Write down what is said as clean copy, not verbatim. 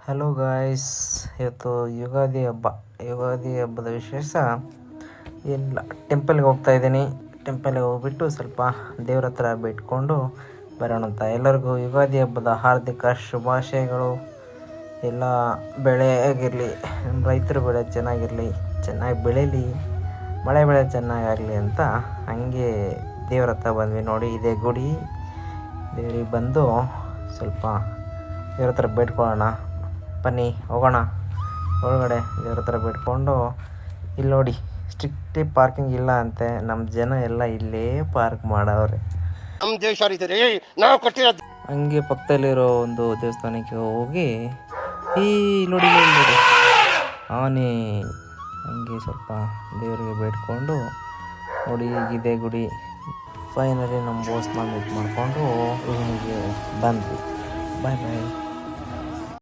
Hello guys, ಇವತ್ತು ಯುಗಾದಿ ಹಬ್ಬದ ವಿಶೇಷ ಏನಿಲ್ಲ. ಟೆಂಪಲ್ಗೆ ಹೋಗ್ತಾ ಇದ್ದೀನಿ. ಟೆಂಪಲ್ಗೆ ಹೋಗ್ಬಿಟ್ಟು ಸ್ವಲ್ಪ ದೇವ್ರ ಹತ್ರ ಬಿಟ್ಕೊಂಡು ಬರೋಣ ಅಂತ. ಎಲ್ಲರಿಗೂ ಯುಗಾದಿ ಹಬ್ಬದ ಹಾರ್ದಿಕ ಶುಭಾಶಯಗಳು. ಎಲ್ಲ ಬೆಳೆ ಆಗಿರಲಿ, ನಮ್ಮ ರೈತರು ಬೆಳೆ ಚೆನ್ನಾಗಿರಲಿ, ಚೆನ್ನಾಗಿ ಬೆಳೀಲಿ, ಮಳೆ ಬೆಳೆ ಚೆನ್ನಾಗಾಗಲಿ ಅಂತ ಹಂಗೆ ದೇವ್ರ ಹತ್ರ ಬಂದ್ವಿ. ನೋಡಿ, ಇದೇ ಗುಡಿ. ದೇವ್ರಿಗೆ ಬಂದು ಸ್ವಲ್ಪ ದೇವ್ರ ಹತ್ರ ಬೇಡ್ಕೊಳ್ಳೋಣ. ಬನ್ನಿ ಹೋಗೋಣ ಒಳಗಡೆ. ದೇವ್ರ ಹತ್ರ ಬಿಟ್ಕೊಂಡು ಇಲ್ಲಿ ನೋಡಿ, ಸ್ಟ್ರಿಕ್ಟಿ ಪಾರ್ಕಿಂಗ್ ಇಲ್ಲ ಅಂತೆ. ನಮ್ಮ ಜನ ಎಲ್ಲ ಇಲ್ಲೇ ಪಾರ್ಕ್ ಮಾಡವ್ರೆ. ಹಂಗೆ ಪಕ್ಕದಲ್ಲಿರೋ ಒಂದು ದೇವಸ್ಥಾನಕ್ಕೆ ಹೋಗಿ ನೋಡಿ ಆನೆ ಹಂಗೆ ಸ್ವಲ್ಪ ದೇವರಿಗೆ ಬೇಡ್ಕೊಂಡು ನೋಡಿ, ಇದೆ ಗುಡಿ. ಫೈನಲಿ ನಮ್ಮ ಬೋಸ್ನ ಮೀಟ್ ಮಾಡಿಕೊಂಡು ರೂಮಿಗೆ ಬಂದ್ವಿ. ಬಾಯ್ ಬಾಯ್.